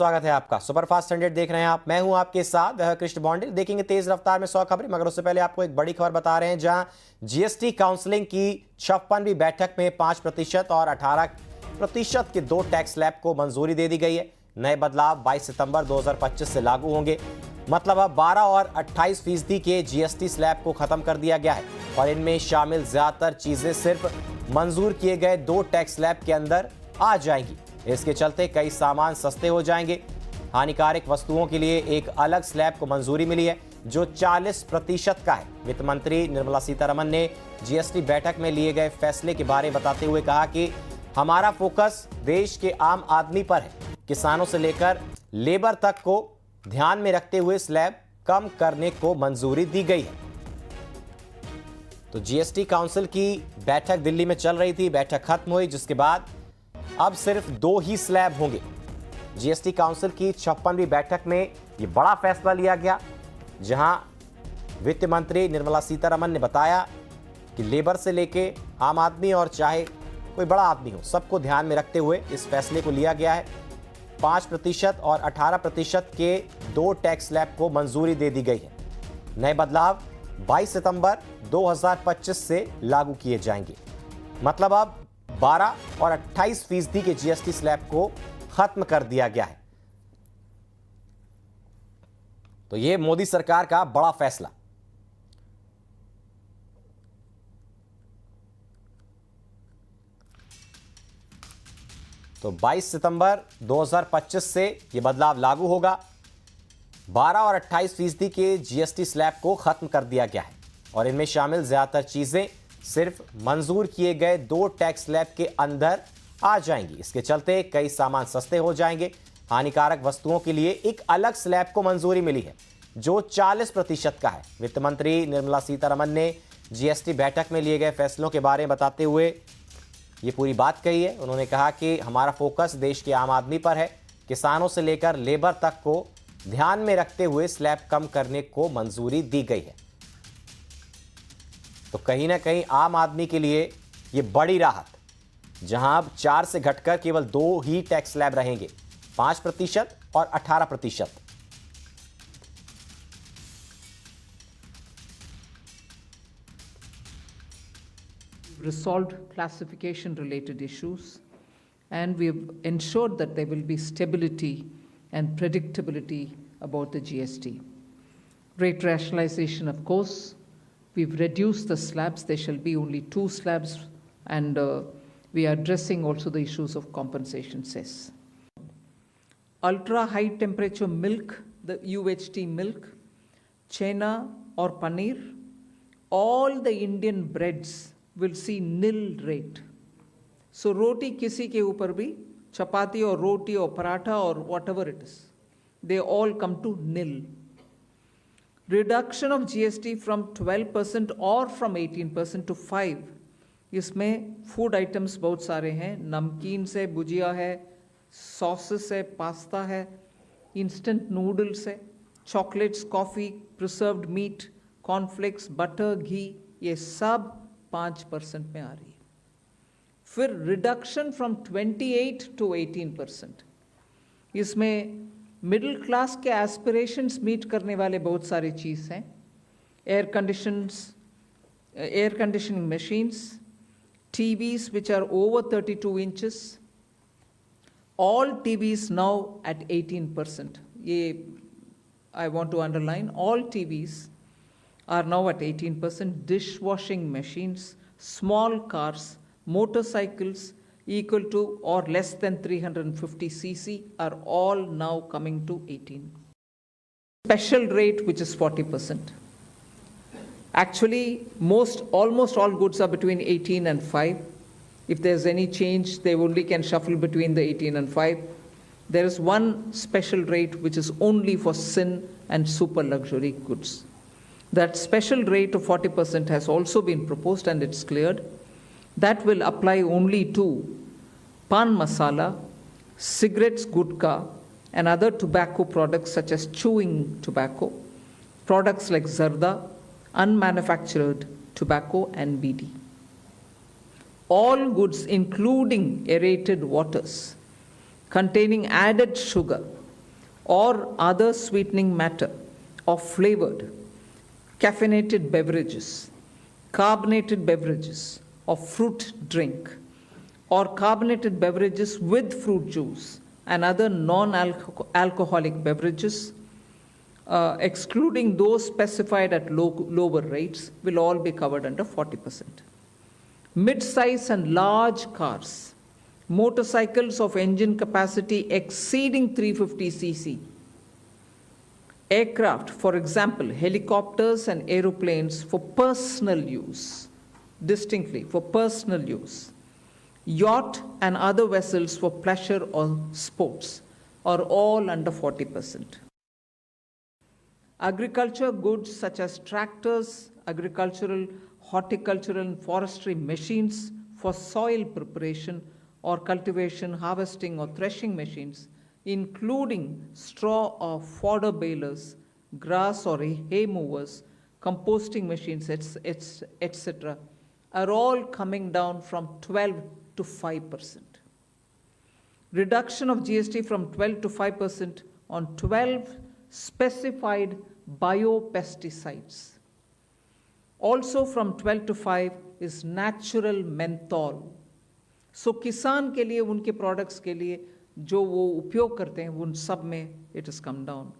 स्वागत है आपका। सुपरफास्ट संडे देख रहे हैं आप। मैं हूं आपके साथ कृष्ण बॉन्डे। देखेंगे तेज रफ्तार में 100 खबरें, मगर उससे पहले आपको एक बड़ी खबर बता रहे हैं, जहां जीएसटी काउंसलिंग की 56वीं बैठक में 5% और 18% के 2 टैक्स स्लैब को मंजूरी दे दी गई है। नए बदलाव 22 सितंबर 2025 से लागू होंगे। मतलब अब 12 और 28% के जीएसटी स्लैब को खत्म कर दिया गया है और इनमें शामिल ज्यादातर चीजें सिर्फ मंजूर किए गए 2 टैक्स स्लैब के अंदर आ जाएंगी। इसके चलते कई सामान सस्ते हो जाएंगे। हानिकारक वस्तुओं के लिए एक अलग स्लैब को मंजूरी मिली है, जो 40% का है। वित्त मंत्री निर्मला सीतारमण ने जीएसटी बैठक में लिए गए फैसले के बारे में बताते हुए कहा कि हमारा फोकस देश के आम आदमी पर है। किसानों से लेकर लेबर तक को ध्यान में रखते हुए स्लैब कम करने को मंजूरी दी गई है। तो जीएसटी काउंसिल की बैठक दिल्ली में चल रही थी। बैठक खत्म हुई, जिसके बाद अब सिर्फ 2 ही स्लैब होंगे। जीएसटी काउंसिल की 56वीं बैठक में यह बड़ा फैसला लिया गया, जहां वित्त मंत्री निर्मला सीतारमण ने बताया कि लेबर से लेके आम आदमी और चाहे कोई बड़ा आदमी हो, सबको ध्यान में रखते हुए इस फैसले को लिया गया है। 5% और 18% के 2 टैक्स स्लैब को मंजूरी दे दी गई है। नए बदलाव 22 सितंबर 2025 से लागू किए जाएंगे। मतलब अब 12 और 28% के जीएसटी स्लैब को खत्म कर दिया गया है। तो यह मोदी सरकार का बड़ा फैसला। तो 22 सितंबर 2025 से यह बदलाव लागू होगा। 12 और 28% के जीएसटी स्लैब को खत्म कर दिया गया है और इनमें शामिल ज्यादातर चीजें सिर्फ मंजूर किए गए 2 टैक्स स्लैब के अंदर आ जाएंगी। इसके चलते कई सामान सस्ते हो जाएंगे। हानिकारक वस्तुओं के लिए एक अलग स्लैब को मंजूरी मिली है, जो 40% का है। वित्त मंत्री निर्मला सीतारमण ने जीएसटी बैठक में लिए गए फैसलों के बारे में बताते हुए ये पूरी बात कही है। उन्होंने कहा कि हमारा फोकस देश के आम आदमी पर है। किसानों से लेकर लेबर तक को ध्यान में रखते हुए स्लैब कम करने को मंजूरी दी गई है। तो कहीं ना कहीं आम आदमी के लिए यह बड़ी राहत, जहां अब 4 से घटकर केवल 2 ही टैक्स स्लैब रहेंगे, 5% और 18%। Resolved classification related issues, and we have ensured that there will be stability and predictability about the GST. Rate rationalization, of course, we've reduced the slabs. There shall be only 2 slabs, and we are addressing also the issues of compensation cess. Ultra high temperature milk, the UHT milk, chena or paneer, all the Indian breads will see nil rate. So roti kisi ke upar bhi, chapati or roti or paratha or whatever it is, they all come to nil. Reduction of GST from 12% or from 18% to 5%. इसमें food items बहुत सारे हैं। नमकीन से भुजिया है, sauces है, pasta है, instant noodles है, chocolates, coffee, preserved meat, cornflakes, butter, घी, ये सब 5% में आ रही है। फिर रिडक्शन फ्रॉम 28 टू 18%। इसमें मिडिल क्लास के एस्पिरेशंस मीट करने वाले बहुत सारे चीज़ हैं। Air conditioning machines, TVs which are over 32 inches, all TVs now at 18%. I want to underline, all TVs are now at 18%. Dishwashing machines, small cars, motorcycles equal to or less than 350 cc are all now coming to 18. Special rate, which is 40%. Actually, almost all goods are between 18 and 5. If there's any change, they only can shuffle between the 18 and 5. There is one special rate which is only for sin and super luxury goods. That special rate of 40% has also been proposed and it's cleared. That will apply only to pan masala, cigarettes, gutka, and other tobacco products such as chewing tobacco, products like zarda, unmanufactured tobacco, and BD. All goods, including aerated waters containing added sugar, or other sweetening matter of flavored, caffeinated beverages, carbonated beverages of fruit drink, or carbonated beverages with fruit juice and other non-alcoholic beverages, excluding those specified at lower rates, will all be covered under 40%. Mid-size and large cars, motorcycles of engine capacity exceeding 350 cc, aircraft, for example, helicopters and aeroplanes for personal use, distinctly for personal use, yacht and other vessels for pleasure or sports are all under 40%. Agriculture goods such as tractors, agricultural, horticultural and forestry machines for soil preparation or cultivation, harvesting or threshing machines, including straw or fodder balers, grass or hay movers, composting machines, etc., are all coming down from 12 to 5%. Reduction of GST from 12 to 5% on 12 specified biopesticides. Also from 12 to 5 is natural menthol. So किसान के लिए उनके products के लिए जो वो उपयोग करते हैं उन सब में इट इज कम डाउन।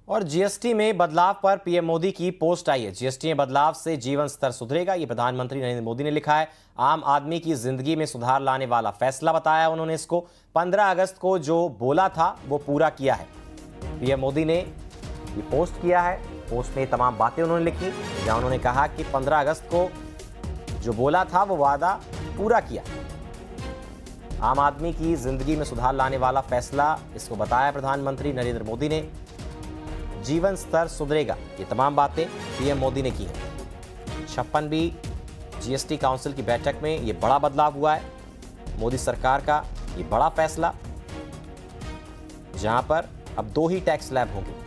और जीएसटी में बदलाव पर पीएम मोदी की पोस्ट आई है। जीएसटी में बदलाव से जीवन स्तर सुधरेगा, ये प्रधानमंत्री नरेंद्र मोदी ने लिखा है। आम आदमी की जिंदगी में सुधार लाने वाला फैसला बताया उन्होंने इसको। 15 अगस्त को जो बोला था वो पूरा किया है। पीएम मोदी ने ये पोस्ट किया है। पोस्ट में तमाम बातें उन्होंने लिखी, जहां उन्होंने कहा कि 15 अगस्त को जो बोला था वो वादा पूरा किया। आम आदमी की जिंदगी में सुधार लाने वाला फैसला, इसको बताया प्रधानमंत्री नरेंद्र मोदी ने। जीवन स्तर सुधरेगा, ये तमाम बातें पीएम मोदी ने की है। 56वीं जीएसटी काउंसिल की बैठक में ये बड़ा बदलाव हुआ है। मोदी सरकार का ये बड़ा फैसला, जहां पर अब 2 ही टैक्स स्लैब होंगे।